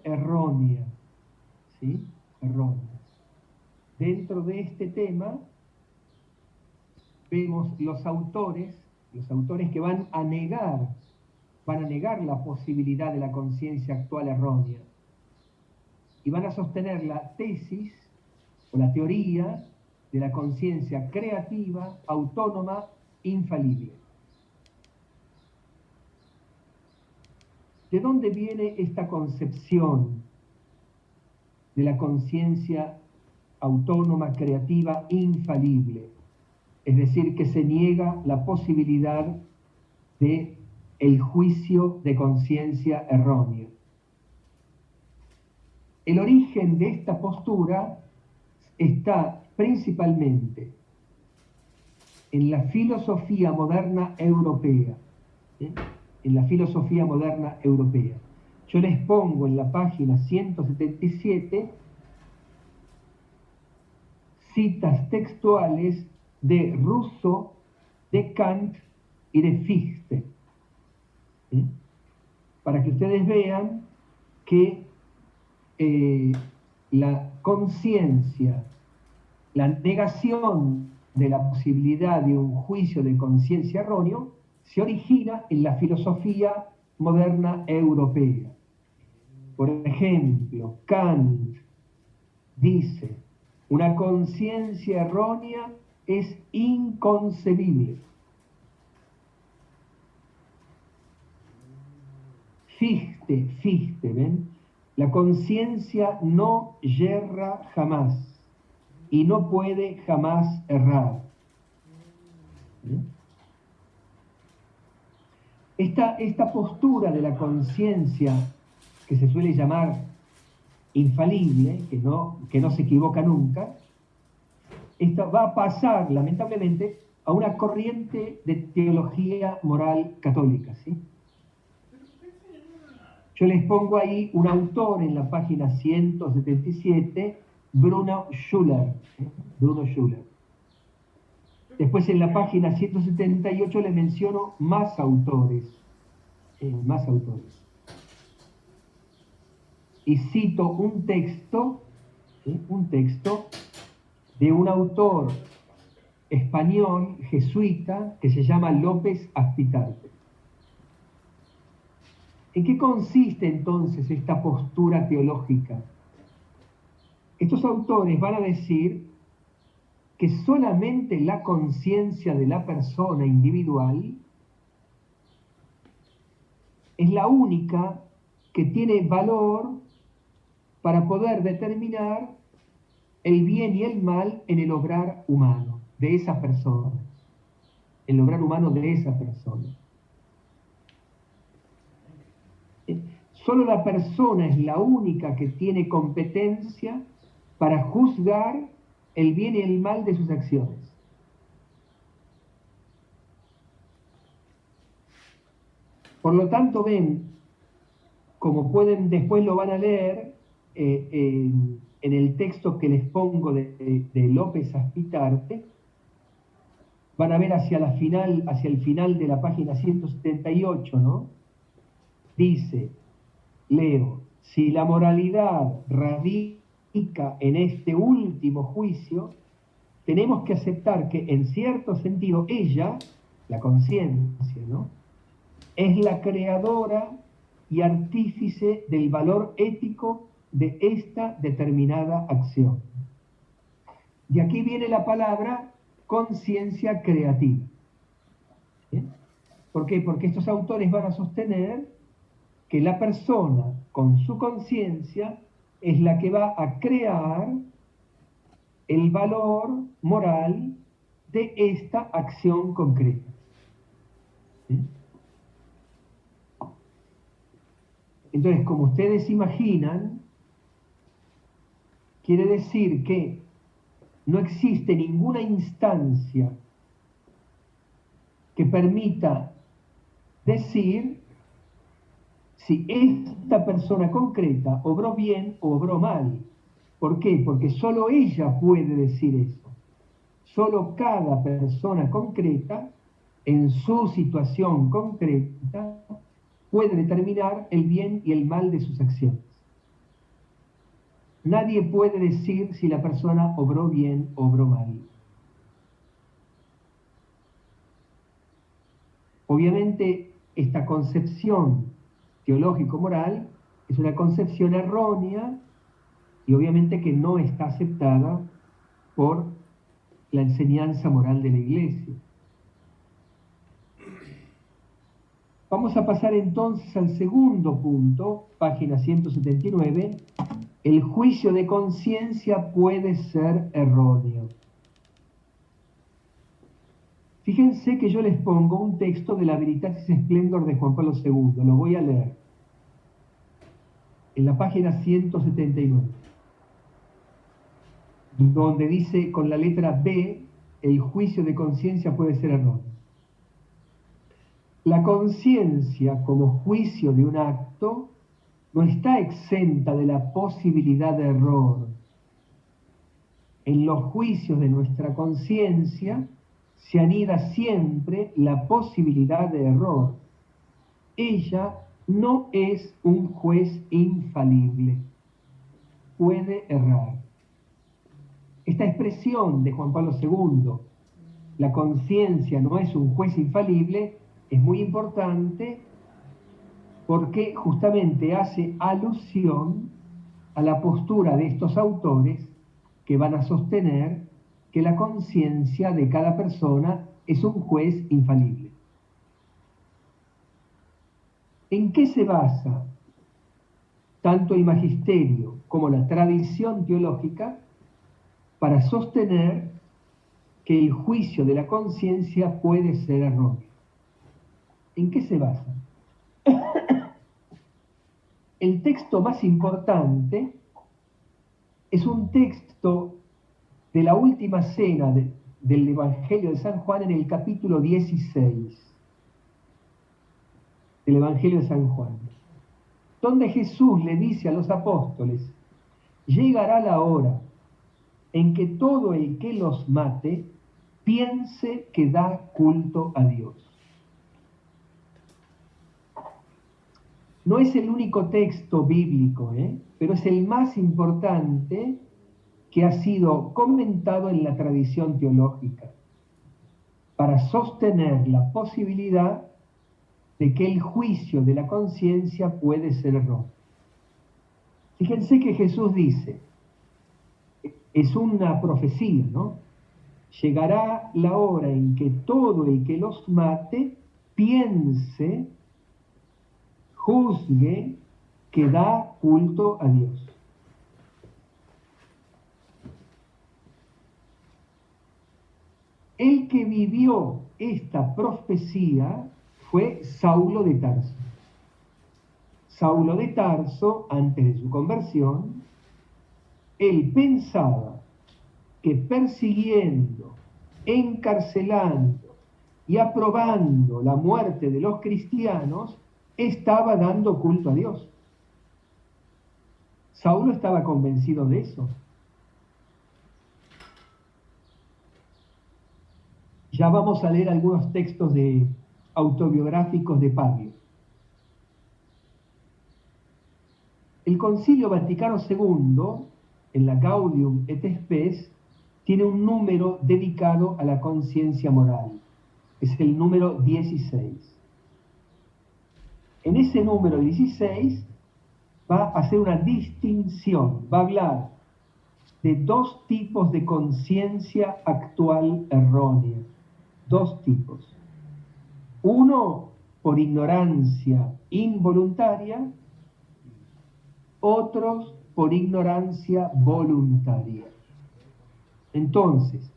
errónea, ¿sí? Errónea. Dentro de este tema vemos los autores que van a negar la posibilidad de la conciencia actual errónea y van a sostener la tesis o la teoría de la conciencia creativa, autónoma, infalible. ¿De dónde viene esta concepción de la conciencia autónoma, creativa, infalible? Es decir, que se niega la posibilidad de el juicio de conciencia errónea. El origen de esta postura está principalmente en la filosofía moderna europea. En la filosofía moderna europea. Yo les pongo en la página 177 citas textuales de Rousseau, de Kant y de Fichte, para que ustedes vean que la conciencia, la negación de la posibilidad de un juicio de conciencia erróneo se origina en la filosofía moderna europea. Por ejemplo, Kant dice, una conciencia errónea es inconcebible. Fichte, ¿ven? La conciencia no yerra jamás y no puede jamás errar. Esta postura de la conciencia, que se suele llamar infalible, que no se equivoca nunca, esta va a pasar, lamentablemente, a una corriente de teología moral católica, ¿sí? Yo les pongo ahí un autor en la página 177, Bruno Schuller. Bruno Schuller. Después en la página 178 le menciono más autores. Y cito un texto de un autor español, jesuita, que se llama López Aspitarte. ¿En qué consiste entonces esta postura teológica? Estos autores van a decir que solamente la conciencia de la persona individual es la única que tiene valor para poder determinar el bien y el mal en el obrar humano de esa persona, el obrar humano de esa persona. Solo la persona es la única que tiene competencia para juzgar el bien y el mal de sus acciones. Por lo tanto, ven, como pueden, después lo van a leer en el texto que les pongo de López Aspitarte, van a ver hacia el final de la página 178, ¿no? Dice, leo, si la moralidad radica en este último juicio, tenemos que aceptar que en cierto sentido ella, la conciencia, ¿no?, es la creadora y artífice del valor ético de esta determinada acción. Y aquí viene la palabra conciencia creativa. ¿Por qué? Porque estos autores van a sostener que la persona con su conciencia es la que va a crear el valor moral de esta acción concreta. Entonces, como ustedes imaginan, quiere decir que no existe ninguna instancia que permita decir si esta persona concreta obró bien o obró mal. ¿Por qué? Porque solo ella puede decir eso. Solo cada persona concreta, en su situación concreta, puede determinar el bien y el mal de sus acciones. nadie puede decir si la persona obró bien o obró mal. Obviamente, esta concepción teológico-moral es una concepción errónea y obviamente que no está aceptada por la enseñanza moral de la Iglesia. Vamos a pasar entonces al segundo punto, página 179. El juicio de conciencia puede ser erróneo. Fíjense que yo les pongo un texto de la Veritatis Splendor de Juan Pablo II, lo voy a leer, en la página 179, donde dice con la letra B, el juicio de conciencia puede ser erróneo. La conciencia como juicio de un acto no está exenta de la posibilidad de error. En los juicios de nuestra conciencia se anida siempre la posibilidad de error. Ella no es un juez infalible. Puede errar. Esta expresión de Juan Pablo II, la conciencia no es un juez infalible, es muy importante porque justamente hace alusión a la postura de estos autores que van a sostener que la conciencia de cada persona es un juez infalible. ¿En qué se basa tanto el magisterio como la tradición teológica para sostener que el juicio de la conciencia puede ser erróneo? ¿En qué se basa? El texto más importante es un texto de la última cena del Evangelio de San Juan en el capítulo 16 del Evangelio de San Juan, donde Jesús le dice a los apóstoles: llegará la hora en que todo el que los mate piense que da culto a Dios. No es el único texto bíblico, pero es el más importante que ha sido comentado en la tradición teológica para sostener la posibilidad de que el juicio de la conciencia puede ser erróneo. Fíjense que Jesús dice, es una profecía, ¿no? Llegará la hora en que todo el que los mate piense, juzgue, que da culto a Dios. El que vivió esta profecía fue Saulo de Tarso. Saulo de Tarso, antes de su conversión, él pensaba que persiguiendo, encarcelando y aprobando la muerte de los cristianos, estaba dando culto a Dios. Saulo estaba convencido de eso. Ya vamos a leer algunos textos autobiográficos de Pablo. El Concilio Vaticano II, en la Gaudium et Spes, tiene un número dedicado a la conciencia moral. Es el número 16. En ese número 16 va a hacer una distinción, va a hablar de dos tipos de conciencia actual errónea. Dos tipos. Uno por ignorancia involuntaria, otros por ignorancia voluntaria. Entonces,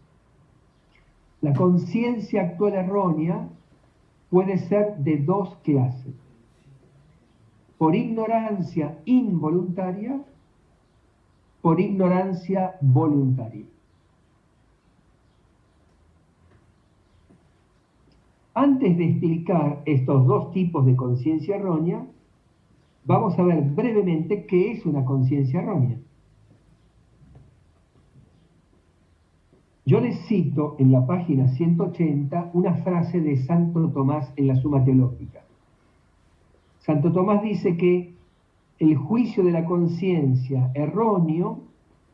la conciencia actual errónea puede ser de dos clases. Por ignorancia involuntaria, por ignorancia voluntaria. Antes de explicar estos dos tipos de conciencia errónea, vamos a ver brevemente qué es una conciencia errónea. Yo les cito en la página 180 una frase de Santo Tomás en la Suma Teológica. Santo Tomás dice que El juicio de la conciencia erróneo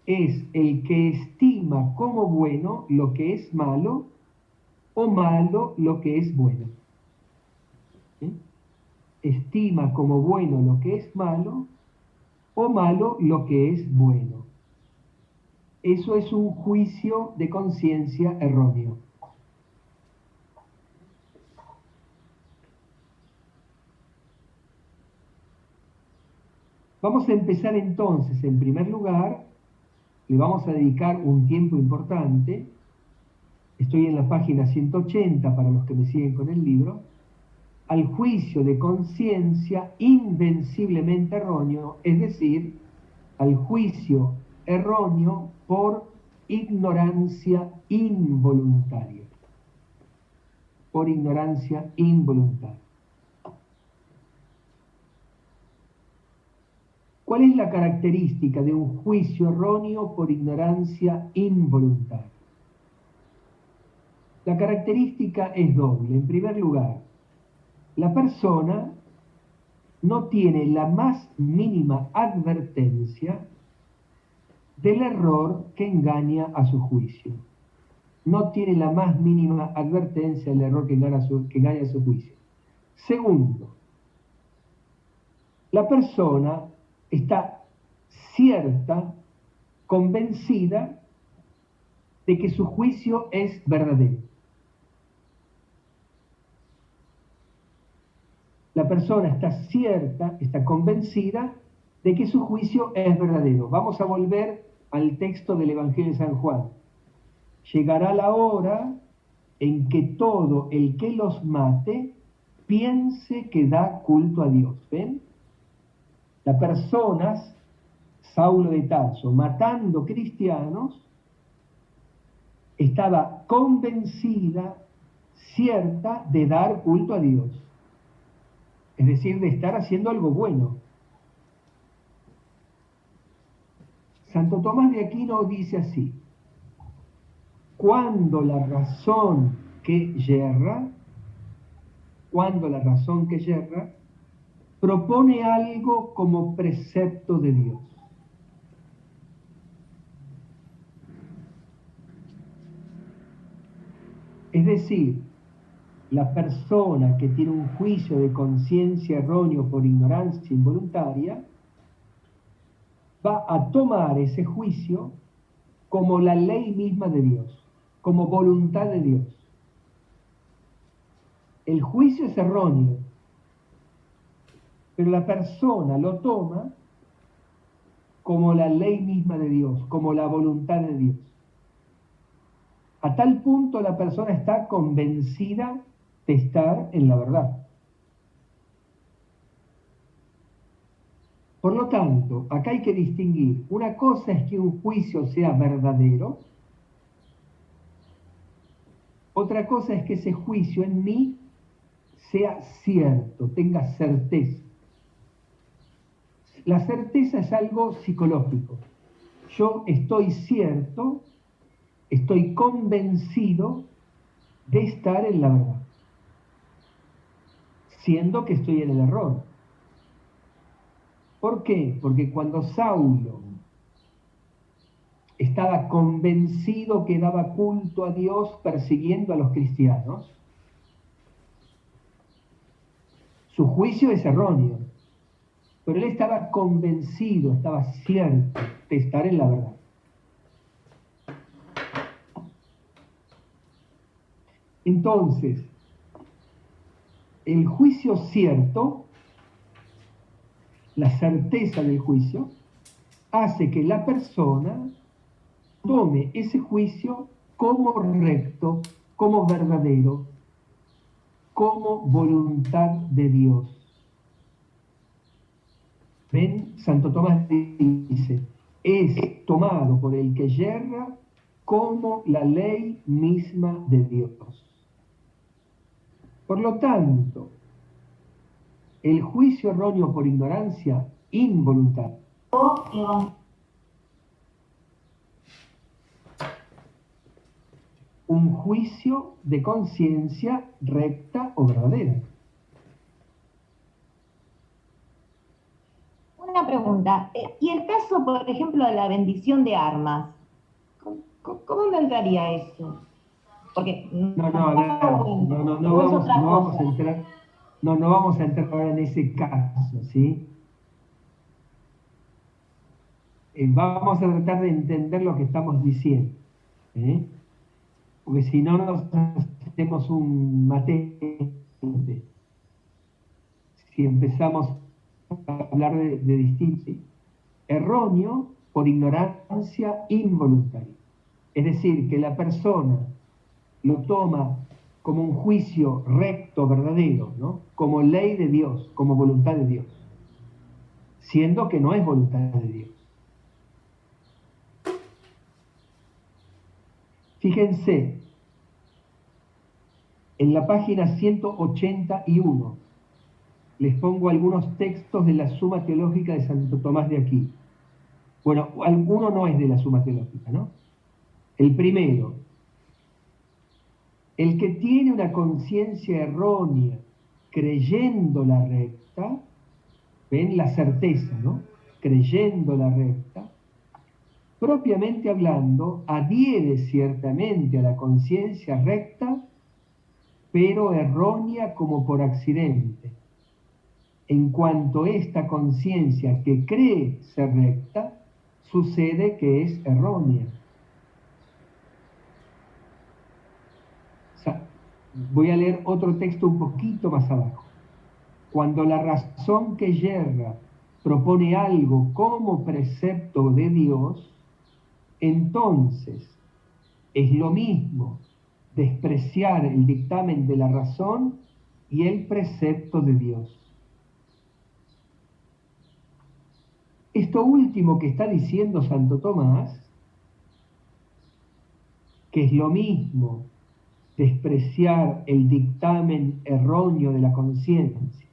es el que estima como bueno lo que es malo o malo lo que es bueno. ¿Sí? Estima como bueno lo que es malo o malo lo que es bueno. Eso es un juicio de conciencia erróneo. Vamos a empezar entonces, en primer lugar, le vamos a dedicar un tiempo importante. Estoy en la página 180 para los que me siguen con el libro, al juicio de conciencia invenciblemente erróneo, es decir, al juicio erróneo por ignorancia involuntaria. Por ignorancia involuntaria. ¿Cuál es la característica de un juicio erróneo por ignorancia involuntaria? La característica es doble. En primer lugar, la persona no tiene la más mínima advertencia del error que engaña a su juicio. No tiene la más mínima advertencia del error que engaña a su juicio. Segundo, la persona está cierta, convencida de que su juicio es verdadero. La persona está cierta, está convencida de que su juicio es verdadero. Vamos a volver al texto del Evangelio de San Juan. Llegará la hora en que todo el que los mate piense que da culto a Dios. ¿Ven? Las personas, Saulo de Tarso, matando cristianos, estaba convencida, cierta de dar culto a Dios. Es decir, de estar haciendo algo bueno. Santo Tomás de Aquino dice así: cuando la razón que yerra, propone algo como precepto de Dios. Es decir, la persona que tiene un juicio de conciencia erróneo por ignorancia involuntaria va a tomar ese juicio como la ley misma de Dios, como voluntad de Dios. El juicio es erróneo, pero la persona lo toma como la ley misma de Dios, como la voluntad de Dios. A tal punto la persona está convencida de estar en la verdad. Por lo tanto, acá hay que distinguir. Una cosa es que un juicio sea verdadero, otra cosa es que ese juicio en mí sea cierto, tenga certeza. La certeza es algo psicológico. Yo estoy cierto, estoy convencido de estar en la verdad, siendo que estoy en el error. ¿Por qué? Porque cuando Saulo estaba convencido que daba culto a Dios persiguiendo a los cristianos, su juicio es erróneo, pero él estaba convencido, estaba cierto de estar en la verdad. Entonces, el juicio cierto, la certeza del juicio, hace que la persona tome ese juicio como recto, como verdadero, como voluntad de Dios. ¿Ven? Santo Tomás dice, es tomado por el que yerra como la ley misma de Dios. Por lo tanto, el juicio erróneo por ignorancia involuntaria un juicio de conciencia recta o verdadera. Una pregunta. ¿Y el caso, por ejemplo, de la bendición de armas? ¿Cómo me entraría eso? Porque No, no, a ver, bueno, no o es vamos, otra no vamos cosa. a entrar, no vamos a entrar ahora en ese caso, ¿sí? Vamos a tratar de entender lo que estamos diciendo, ¿eh? Porque si no nos hacemos un mate, si empezamos a hablar de distinto, ¿sí? Erróneo por ignorancia involuntaria. Es decir, que la persona lo toma como un juicio recto, verdadero, ¿no? Como ley de Dios, como voluntad de Dios, siendo que no es voluntad de Dios. Fíjense, en la página 181 les pongo algunos textos de la Suma Teológica de Santo Tomás de Aquino. Bueno, alguno no es de la Suma Teológica, ¿no? El primero, el que tiene una conciencia errónea creyendo la recta, ven la certeza, ¿no? Creyendo la recta, propiamente hablando, adhiere ciertamente a la conciencia recta, pero errónea como por accidente. En cuanto esta conciencia que cree ser recta, sucede que es errónea. O sea, voy a leer otro texto un poquito más abajo. Cuando la razón que yerra propone algo como precepto de Dios, entonces es lo mismo despreciar el dictamen de la razón y el precepto de Dios. Esto último que está diciendo Santo Tomás, que es lo mismo despreciar el dictamen erróneo de la conciencia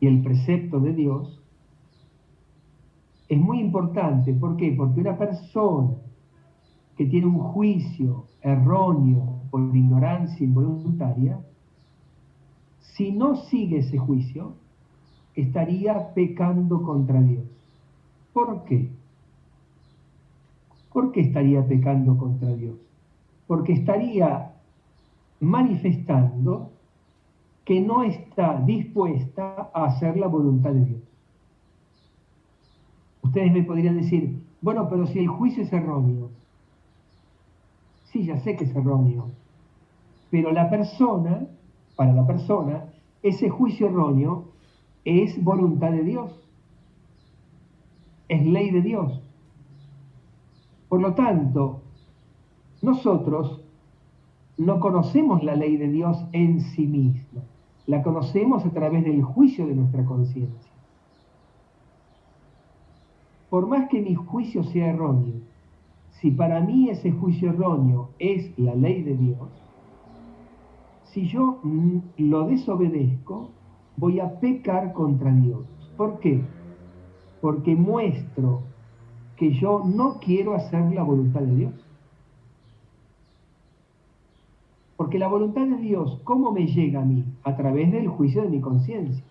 y el precepto de Dios, es muy importante. ¿Por qué? Porque una persona que tiene un juicio erróneo por ignorancia involuntaria, si no sigue ese juicio, estaría pecando contra Dios. ¿Por qué? ¿Por qué estaría pecando contra Dios? Porque estaría manifestando que no está dispuesta a hacer la voluntad de Dios. Ustedes me podrían decir, bueno, pero si el juicio es erróneo. Sí, ya sé que es erróneo, pero para la persona, ese juicio erróneo es voluntad de Dios, es ley de Dios. Por lo tanto, nosotros no conocemos la ley de Dios en sí misma, la conocemos a través del juicio de nuestra conciencia. Por más que mi juicio sea erróneo, si para mí ese juicio erróneo es la ley de Dios, si yo lo desobedezco, voy a pecar contra Dios. ¿Por qué? Porque muestro que yo no quiero hacer la voluntad de Dios. Porque la voluntad de Dios, ¿cómo me llega a mí? A través del juicio de mi conciencia.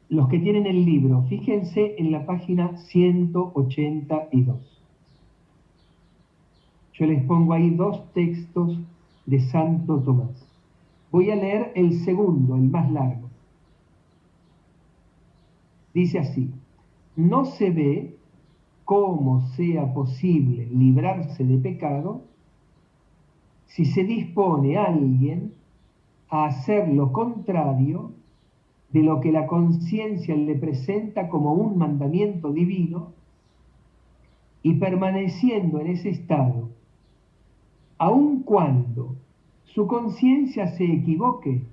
Los que tienen el libro, fíjense en la página 182. Yo les pongo ahí dos textos de Santo Tomás. Voy a leer el segundo, el más largo. Dice así: no se ve cómo sea posible librarse de pecado si se dispone a alguien a hacer lo contrario de lo que la conciencia le presenta como un mandamiento divino, y permaneciendo en ese estado, aun cuando su conciencia se equivoque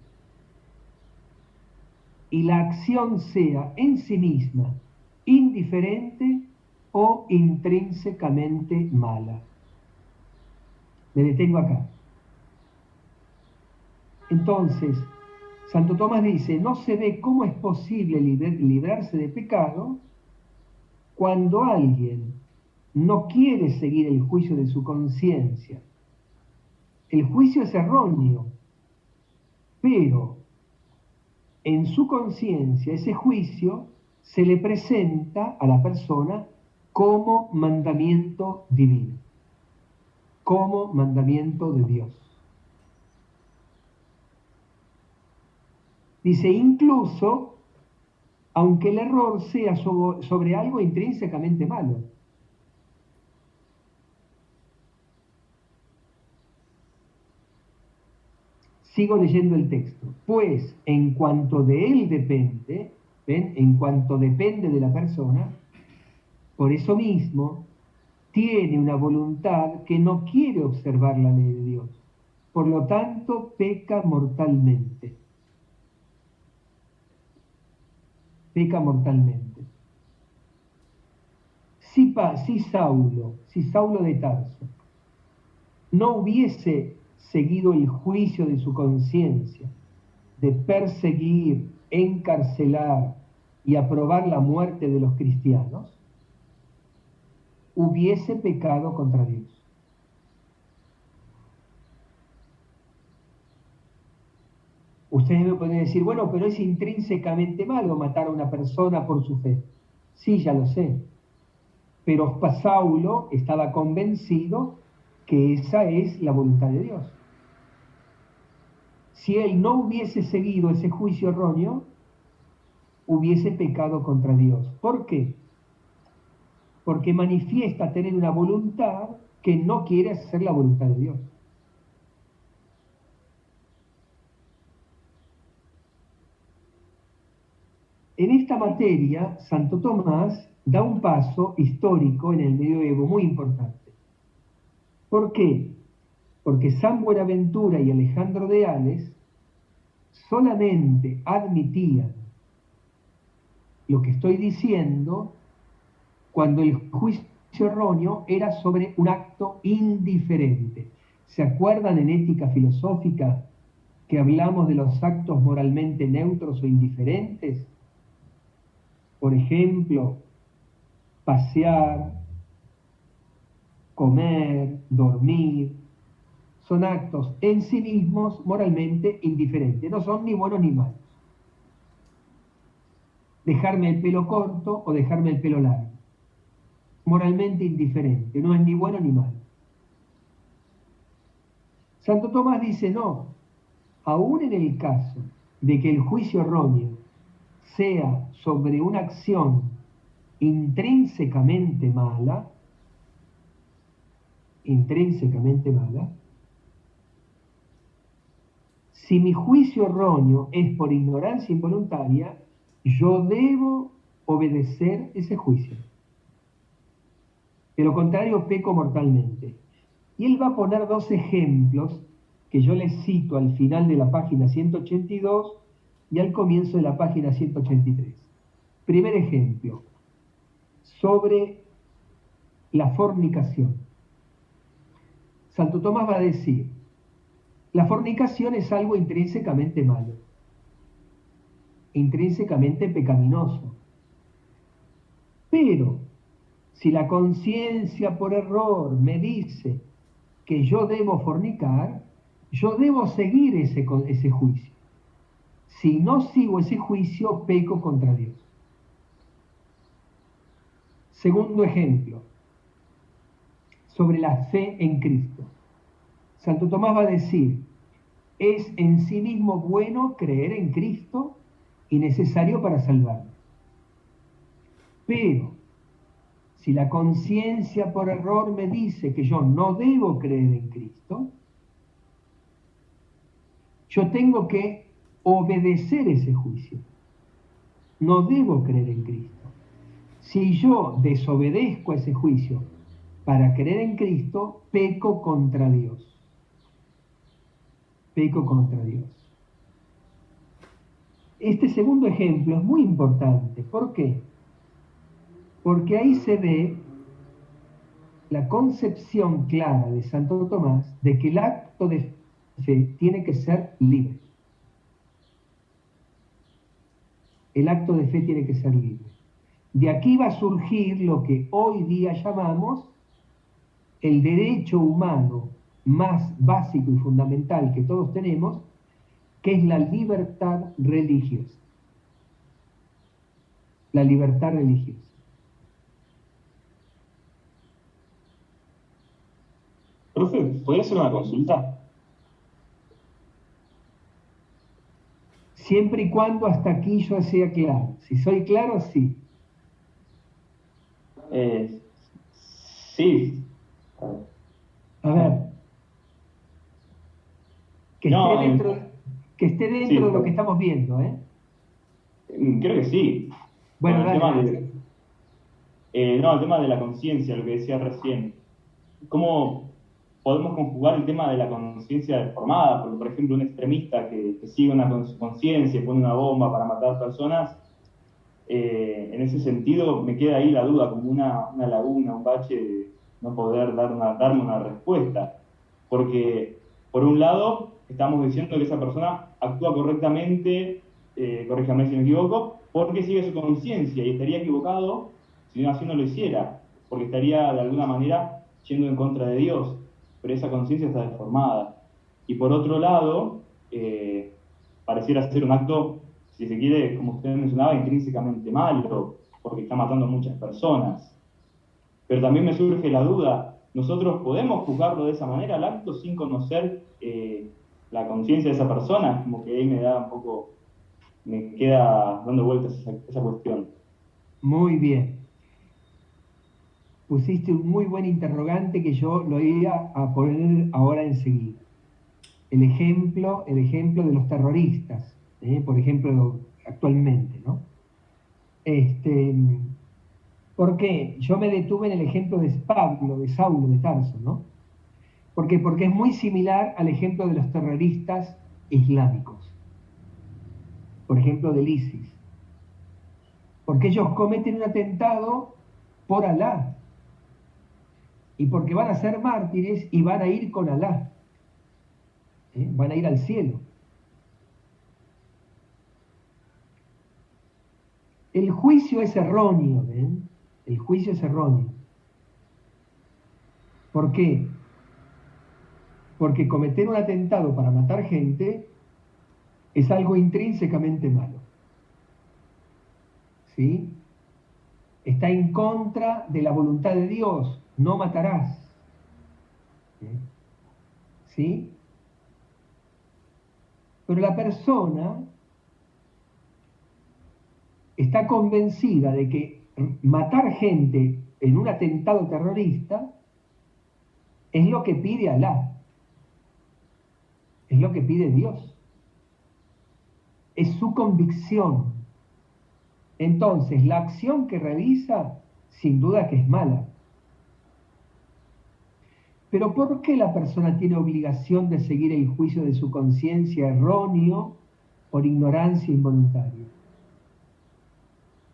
y la acción sea en sí misma indiferente o intrínsecamente mala. Me detengo acá. Entonces, Santo Tomás dice, no se ve cómo es posible librarse de pecado cuando alguien no quiere seguir el juicio de su conciencia El juicio es erróneo, pero en su conciencia ese juicio se le presenta a la persona como mandamiento divino, como mandamiento de Dios. Dice, incluso, aunque el error sea sobre algo intrínsecamente malo. Sigo leyendo el texto. Pues, en cuanto de él depende, ¿ven? En cuanto depende de la persona, por eso mismo, tiene una voluntad que no quiere observar la ley de Dios. Por lo tanto, peca mortalmente. Peca mortalmente. Si Saulo de Tarso no hubiese seguido el juicio de su conciencia, de perseguir, encarcelar y aprobar la muerte de los cristianos, hubiese pecado contra Dios. Ustedes me pueden decir, bueno, pero es intrínsecamente malo matar a una persona por su fe. Sí, ya lo sé. Pero Saulo estaba convencido que esa es la voluntad de Dios. Si él no hubiese seguido ese juicio erróneo, hubiese pecado contra Dios. ¿Por qué? Porque manifiesta tener una voluntad que no quiere hacer la voluntad de Dios. En esta materia, Santo Tomás da un paso histórico en el medioevo muy importante. ¿Por qué? Porque San Buenaventura y Alejandro de Ales solamente admitían lo que estoy diciendo cuando el juicio erróneo era sobre un acto indiferente. ¿Se acuerdan en Ética Filosófica que hablamos de los actos moralmente neutros o indiferentes? Por ejemplo, pasear, comer, dormir, son actos en sí mismos moralmente indiferentes, no son ni buenos ni malos. Dejarme el pelo corto o dejarme el pelo largo, moralmente indiferente, no es ni bueno ni malo. Santo Tomás dice, no, aún en el caso de que el juicio erróneo sea sobre una acción intrínsecamente mala, si mi juicio erróneo es por ignorancia involuntaria, yo debo obedecer ese juicio. De lo contrario, peco mortalmente. Y él va a poner dos ejemplos que yo les cito al final de la página 182 y al comienzo de la página 183. Primer ejemplo, sobre la fornicación. Santo Tomás va a decir, la fornicación es algo intrínsecamente malo, intrínsecamente pecaminoso. Pero si la conciencia por error me dice que yo debo fornicar, yo debo seguir ese juicio. Si no sigo ese juicio, peco contra Dios. Segundo ejemplo, sobre la fe en Cristo. Santo Tomás va a decir, es en sí mismo bueno creer en Cristo y necesario para salvarme. Pero si la conciencia por error me dice que yo no debo creer en Cristo, yo tengo que obedecer ese juicio. No debo creer en Cristo. Si yo desobedezco ese juicio para creer en Cristo, peco contra Dios. Peco contra Dios. Este segundo ejemplo es muy importante. ¿Por qué? Porque ahí se ve la concepción clara de Santo Tomás de que el acto de fe tiene que ser libre. El acto de fe tiene que ser libre. De aquí va a surgir lo que hoy día llamamos el derecho humano más básico y fundamental que todos tenemos, que es la libertad religiosa. La libertad religiosa. Profe, ¿podría hacer una consulta? Siempre y cuando hasta aquí yo sea claro. Si soy claro, sí. Eh, sí. A ver, que esté No, dentro, que esté dentro sí, de lo que estamos viendo, ¿eh? creo que sí. Con Bueno, el dale, tema dale. no, el tema de la conciencia, lo que decía recién. ¿Cómo podemos conjugar el tema de la conciencia deformada? Porque, por ejemplo, un extremista que sigue con su conciencia y pone una bomba para matar personas, en ese sentido me queda ahí la duda, como una laguna, un bache de no poder darme una respuesta. Porque, por un lado, estamos diciendo que esa persona actúa correctamente, corríjame si me equivoco, porque sigue su conciencia y estaría equivocado si así no lo hiciera, porque estaría de alguna manera yendo en contra de Dios, pero esa conciencia está deformada. Y por otro lado, pareciera ser un acto, si se quiere, como usted mencionaba, intrínsecamente malo, porque está matando a muchas personas. Pero también me surge la duda, ¿nosotros podemos juzgarlo de esa manera al acto sin conocer la conciencia de esa persona? Como que ahí me da un poco, me queda dando vueltas esa cuestión. Muy bien. Pusiste un muy buen interrogante que yo lo iba a poner ahora enseguida. El ejemplo de los terroristas, por ejemplo, actualmente, ¿no? Este, ¿Por qué? Yo me detuve en el ejemplo de Pablo, de Saulo de Tarso, ¿no? ¿Por qué? Porque es muy similar al ejemplo de los terroristas islámicos, por ejemplo, del ISIS. Porque ellos cometen un atentado por Alá, y porque van a ser mártires y van a ir con Alá, van a ir al cielo. El juicio es erróneo, ¿ven? El juicio es erróneo. ¿Por qué? Porque cometer un atentado para matar gente es algo intrínsecamente malo, ¿sí? Está en contra de la voluntad de Dios, no matarás, ¿sí? Pero la persona está convencida de que matar gente en un atentado terrorista es lo que pide Alá, es lo que pide Dios, es su convicción. Entonces, la acción que realiza, sin duda que es mala. Pero ¿por qué la persona tiene obligación de seguir el juicio de su conciencia erróneo por ignorancia involuntaria?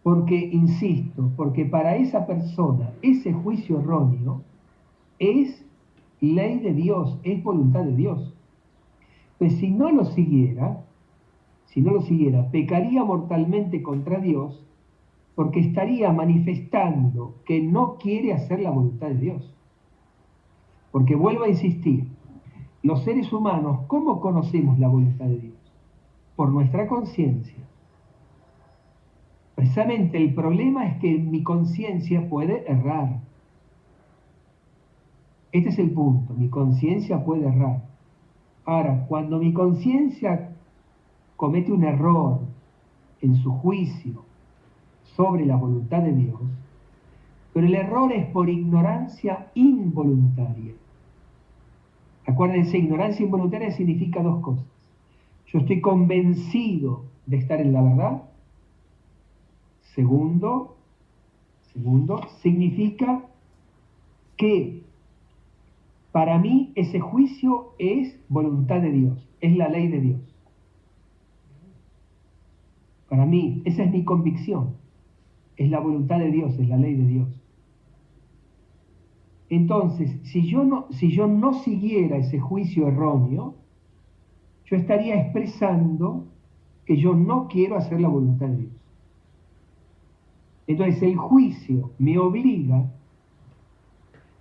Porque, insisto, porque para esa persona ese juicio erróneo es ley de Dios, es voluntad de Dios. Pues si no lo siguiera, pecaría mortalmente contra Dios porque estaría manifestando que no quiere hacer la voluntad de Dios. Porque vuelvo a insistir, los seres humanos, ¿cómo conocemos la voluntad de Dios? Por nuestra conciencia. Precisamente el problema es que mi conciencia puede errar. Este es el punto, mi conciencia puede errar. Ahora, cuando mi conciencia comete un error en su juicio sobre la voluntad de Dios, pero el error es por ignorancia involuntaria. Acuérdense, ignorancia involuntaria significa dos cosas. Yo estoy convencido de estar en la verdad. Segundo, significa que para mí ese juicio es voluntad de Dios, es la ley de Dios. Para mí, esa es mi convicción, es la voluntad de Dios, es la ley de Dios. Entonces, si yo no siguiera ese juicio erróneo, yo estaría expresando que yo no quiero hacer la voluntad de Dios. Entonces, el juicio me obliga,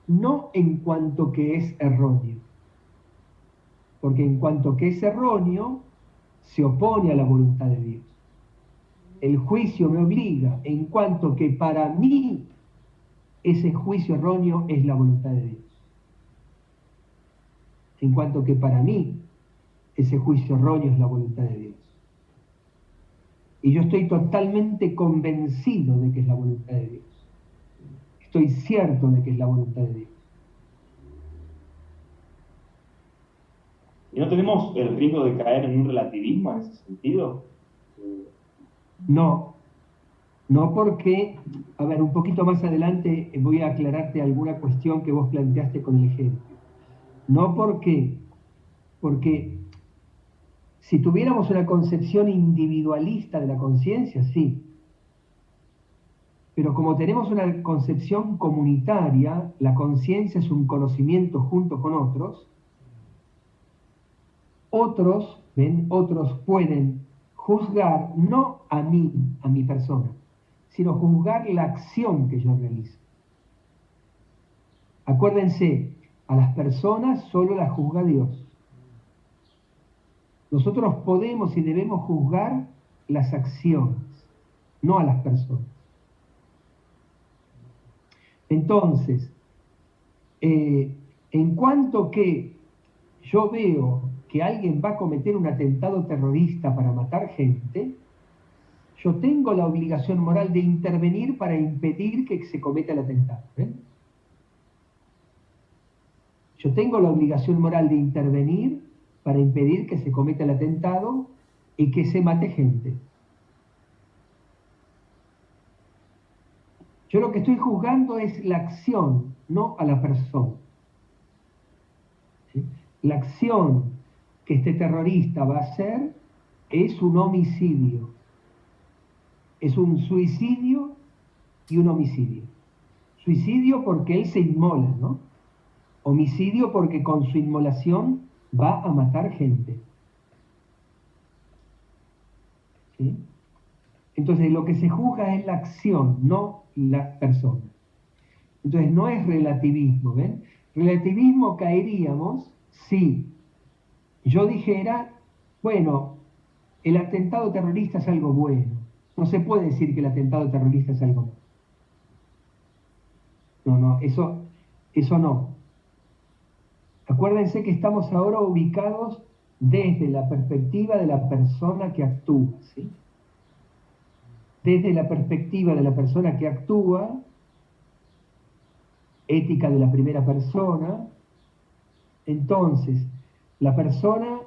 no en cuanto que es erróneo, porque en cuanto que es erróneo, se opone a la voluntad de Dios. El juicio me obliga, en cuanto que para mí ese juicio erróneo es la voluntad de Dios. En cuanto que para mí ese juicio erróneo es la voluntad de Dios. Y yo estoy totalmente convencido de que es la voluntad de Dios. Estoy cierto de que es la voluntad de Dios. ¿Y no tenemos el riesgo de caer en un relativismo en ese sentido? No, no porque, a ver, un poquito más adelante voy a aclararte alguna cuestión que vos planteaste con el ejemplo. No porque si tuviéramos una concepción individualista de la conciencia, sí. Pero como tenemos una concepción comunitaria, la conciencia es un conocimiento junto con otros, otros pueden juzgar no a mí, a mi persona, sino juzgar la acción que yo realizo. Acuérdense, a las personas solo las juzga Dios. Nosotros podemos y debemos juzgar las acciones, no a las personas. Entonces, en cuanto que yo veo que alguien va a cometer un atentado terrorista para matar gente, yo tengo la obligación moral de intervenir para impedir que se cometa el atentado. Yo tengo la obligación moral de intervenir para impedir que se cometa el atentado y que se mate gente. Yo lo que estoy juzgando es la acción, no a la persona. ¿Sí? La acción que este terrorista va a hacer es un homicidio. Es un suicidio y un homicidio. Suicidio porque él se inmola, ¿no? Homicidio porque con su inmolación va a matar gente. ¿Sí? Entonces lo que se juzga es la acción, no la persona. Entonces no es relativismo, ¿ven? Relativismo caeríamos si yo dijera, bueno, el atentado terrorista es algo bueno. No se puede decir que el atentado terrorista es algo malo. No, eso no. Acuérdense que estamos ahora ubicados desde la perspectiva de la persona que actúa, ¿sí? Desde la perspectiva de la persona que actúa, ética de la primera persona, entonces la persona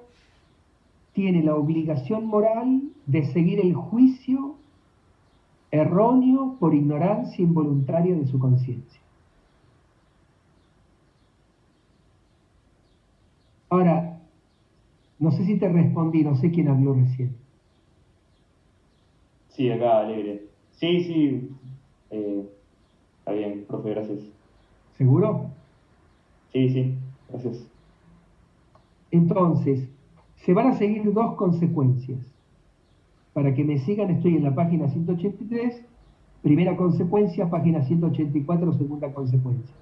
tiene la obligación moral de seguir el juicio erróneo por ignorancia involuntaria de su conciencia. Ahora, no sé si te respondí, no sé quién habló recién. Sí, acá, Alegre. Sí, está bien, profe, gracias. ¿Seguro? Sí, gracias. Entonces, se van a seguir dos consecuencias. Para que me sigan, estoy en la página 183, primera consecuencia, página 184, segunda consecuencia.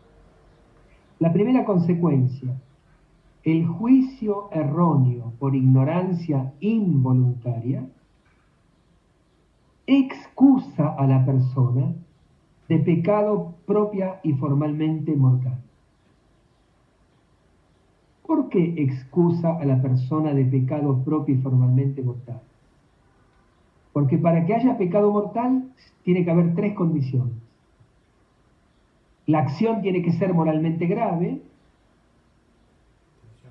La primera consecuencia, el juicio erróneo por ignorancia involuntaria excusa a la persona de pecado propia y formalmente mortal. ¿Por qué excusa a la persona de pecado propio y formalmente mortal? Porque para que haya pecado mortal tiene que haber tres condiciones. La acción tiene que ser moralmente grave,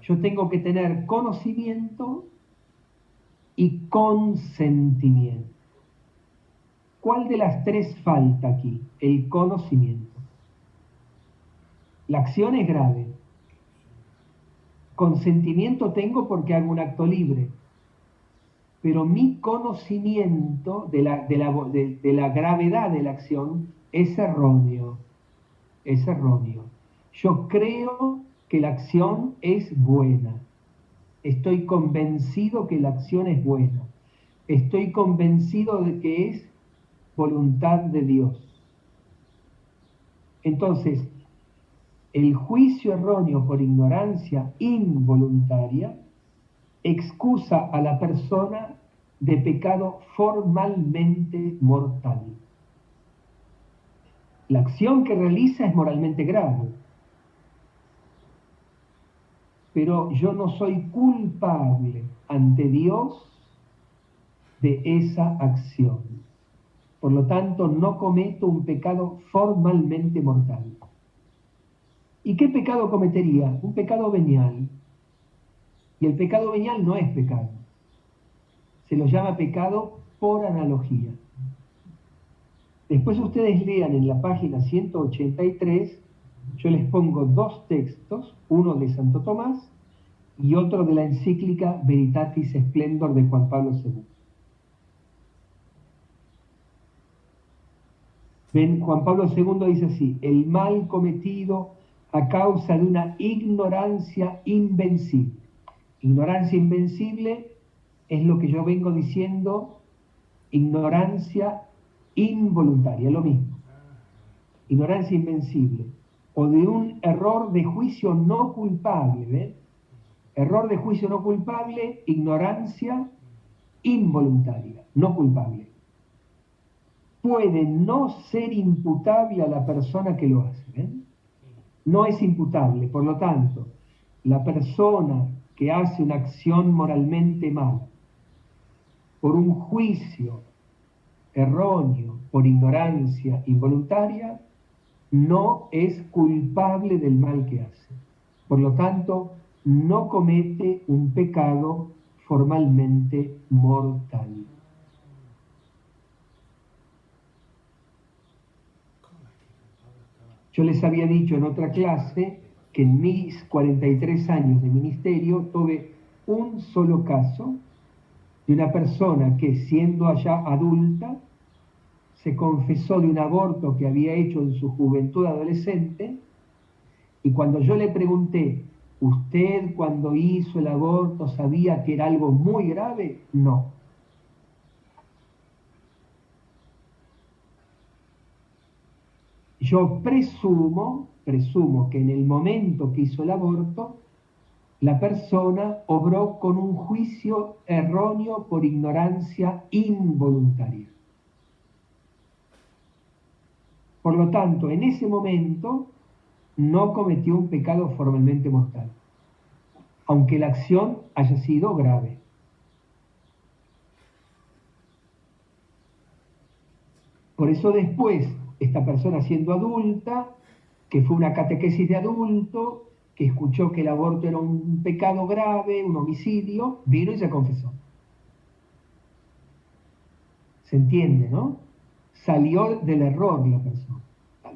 yo tengo que tener conocimiento y consentimiento. ¿Cuál de las tres falta aquí? El conocimiento. La acción es grave. Consentimiento tengo porque hago un acto libre. Pero mi conocimiento de la gravedad de la acción es erróneo. Es erróneo. Yo creo que la acción es buena. Estoy convencido que la acción es buena. Estoy convencido de que es voluntad de Dios. Entonces, el juicio erróneo por ignorancia involuntaria excusa a la persona de pecado formalmente mortal. La acción que realiza es moralmente grave, pero yo no soy culpable ante Dios de esa acción. Por lo tanto, no cometo un pecado formalmente mortal. ¿Y qué pecado cometería? Un pecado venial. Y el pecado venial no es pecado. Se lo llama pecado por analogía. Después ustedes lean en la página 183, yo les pongo dos textos, uno de Santo Tomás y otro de la encíclica Veritatis Splendor de Juan Pablo II. Ven, Juan Pablo II dice así: el mal cometido a causa de una ignorancia invencible. Ignorancia invencible es lo que yo vengo diciendo, ignorancia involuntaria, lo mismo. Ignorancia invencible. O de un error de juicio no culpable, ¿ven? Error de juicio no culpable, ignorancia involuntaria, no culpable. Puede no ser imputable a la persona que lo hace, ¿ven? No es imputable, por lo tanto, la persona que hace una acción moralmente mala por un juicio erróneo, por ignorancia involuntaria, no es culpable del mal que hace. Por lo tanto, no comete un pecado formalmente mortal. Yo les había dicho en otra clase que en mis 43 años de ministerio tuve un solo caso de una persona que, siendo allá adulta, se confesó de un aborto que había hecho en su juventud adolescente, y cuando yo le pregunté, ¿usted cuando hizo el aborto sabía que era algo muy grave? No. Yo presumo que en el momento que hizo el aborto, la persona obró con un juicio erróneo por ignorancia involuntaria. Por lo tanto, en ese momento no cometió un pecado formalmente mortal, aunque la acción haya sido grave. Por eso después, esta persona siendo adulta, que fue una catequesis de adulto, que escuchó que el aborto era un pecado grave, un homicidio, vino y se confesó. ¿Se entiende, no? Salió del error la persona,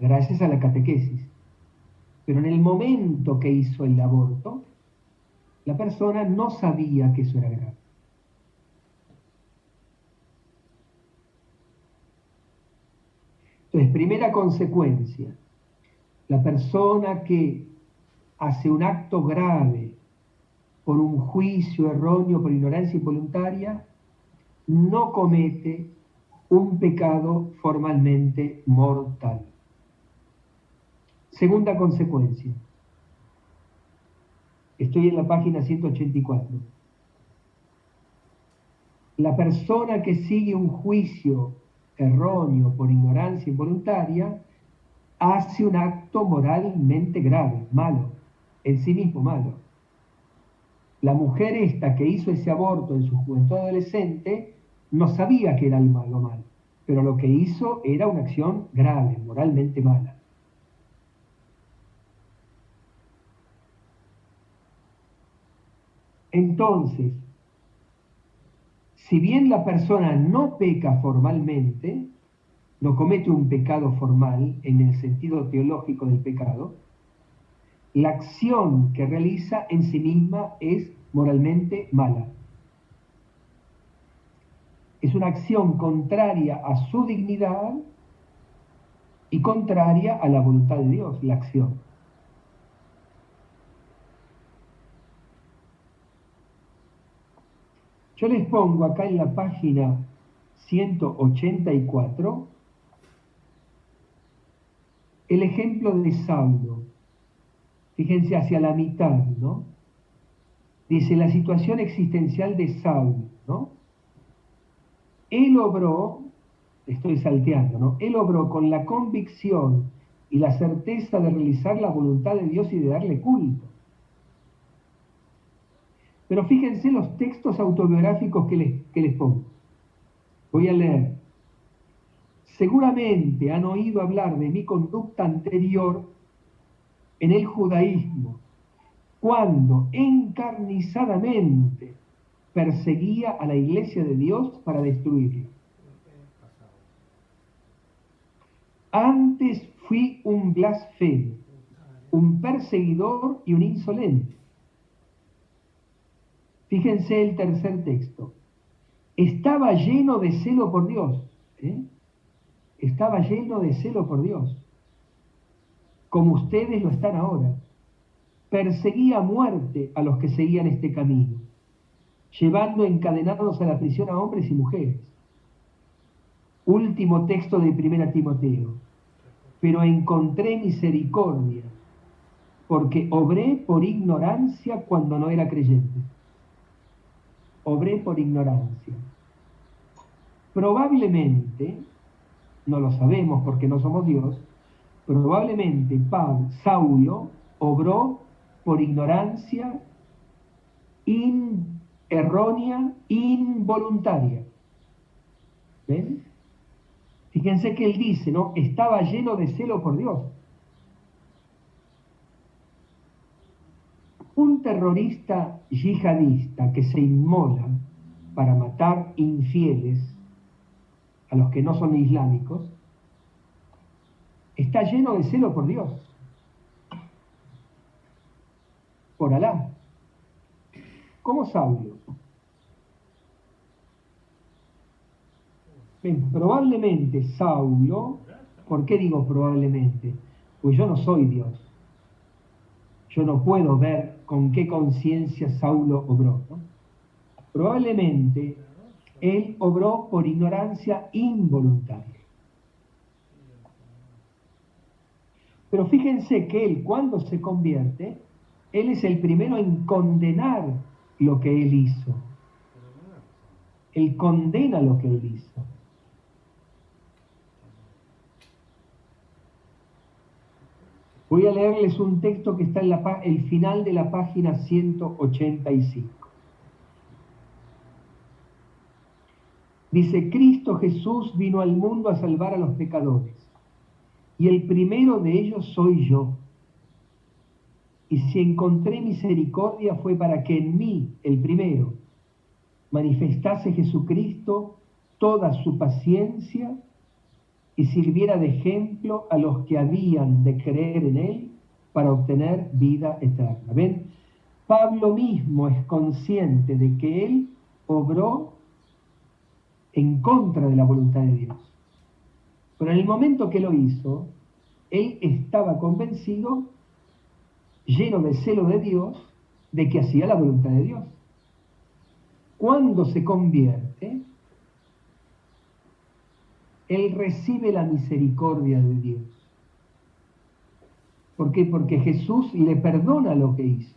gracias a la catequesis. Pero en el momento que hizo el aborto, la persona no sabía que eso era grave. Entonces, primera consecuencia, la persona que hace un acto grave por un juicio erróneo, por ignorancia involuntaria, no comete un pecado formalmente mortal. Segunda consecuencia, estoy en la página 184. La persona que sigue un juicio erróneo por ignorancia involuntaria hace un acto moralmente grave, malo, en sí mismo malo. La mujer esta que hizo ese aborto en su juventud adolescente no sabía que era algo malo, pero lo que hizo era una acción grave, moralmente mala. Entonces, si bien la persona no peca formalmente, no comete un pecado formal en el sentido teológico del pecado, la acción que realiza en sí misma es moralmente mala. Es una acción contraria a su dignidad y contraria a la voluntad de Dios, la acción. Yo les pongo acá en la página 184 el ejemplo de Saulo. Fíjense hacia la mitad, ¿no? Dice, la situación existencial de Saulo, ¿no? Él obró, estoy salteando, ¿no? Él obró con la convicción y la certeza de realizar la voluntad de Dios y de darle culto. Pero fíjense los textos autobiográficos que les pongo. Voy a leer. Seguramente han oído hablar de mi conducta anterior en el judaísmo, cuando encarnizadamente perseguía a la iglesia de Dios para destruirla. Antes fui un blasfemo, un perseguidor y un insolente. Fíjense el tercer texto. Estaba lleno de celo por Dios. Estaba lleno de celo por Dios, como ustedes lo están ahora. Perseguía a muerte a los que seguían este camino, llevando encadenados a la prisión a hombres y mujeres. Último texto de 1 Timoteo. Pero encontré misericordia, porque obré por ignorancia cuando no era creyente. Obré por ignorancia. Probablemente, no lo sabemos porque no somos Dios, probablemente Saulo obró por ignorancia errónea, involuntaria. ¿Ven? Fíjense que él dice, ¿no? Estaba lleno de celo por Dios. Un terrorista yihadista que se inmola para matar infieles a los que no son islámicos, está lleno de celo por Dios, por Alá, como Saulo. Bien, probablemente Saulo, ¿por qué digo probablemente? Pues yo no soy Dios. Yo no puedo ver con qué conciencia Saulo obró, ¿no? Probablemente él obró por ignorancia involuntaria. Pero fíjense que él, cuando se convierte, él es el primero en condenar lo que él hizo. Él condena lo que él hizo. Voy a leerles un texto que está en el final de la página 185. Dice, Cristo Jesús vino al mundo a salvar a los pecadores, y el primero de ellos soy yo. Y si encontré misericordia fue para que en mí, el primero, manifestase Jesucristo toda su paciencia y sirviera de ejemplo a los que habían de creer en él para obtener vida eterna. ¿Ven? Pablo mismo es consciente de que él obró en contra de la voluntad de Dios. Pero en el momento que lo hizo, él estaba convencido, lleno de celo de Dios, de que hacía la voluntad de Dios. Cuando se convierte, él recibe la misericordia de Dios. ¿Por qué? Porque Jesús le perdona lo que hizo.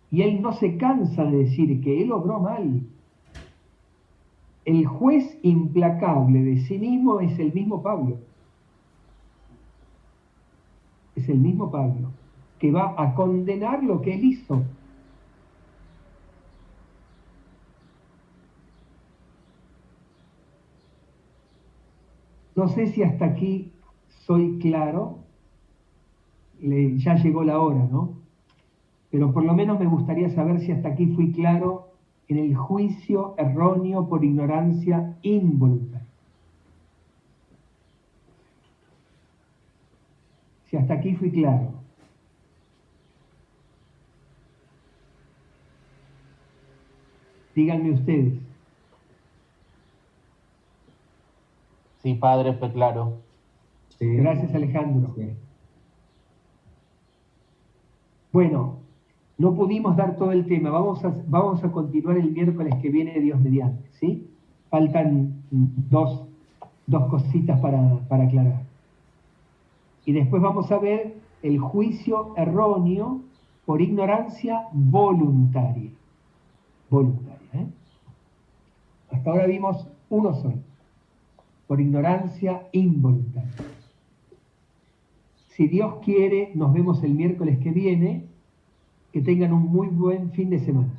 Y él no se cansa de decir que él obró mal. El juez implacable de sí mismo es el mismo Pablo. Es el mismo Pablo, que va a condenar lo que él hizo. No sé si hasta aquí soy claro, ya llegó la hora, ¿no? Pero por lo menos me gustaría saber si hasta aquí fui claro en el juicio erróneo por ignorancia involuntaria. Si hasta aquí fui claro. Díganme ustedes. Sí, padre, fue claro. Sí. Gracias, Alejandro. Sí. Bueno, no pudimos dar todo el tema. Vamos a continuar el miércoles que viene, Dios mediante, ¿sí? Faltan dos cositas para aclarar. Y después vamos a ver el juicio erróneo por ignorancia voluntaria. Voluntaria, ¿eh? Hasta ahora vimos uno solo, por ignorancia involuntaria. Si Dios quiere, nos vemos el miércoles que viene. Que tengan un muy buen fin de semana.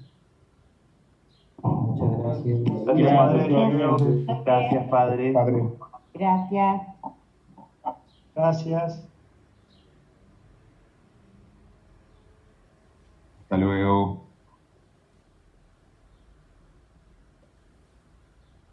Muchas gracias. Gracias, Padre. Gracias, Padre. Gracias. Gracias. Hasta luego.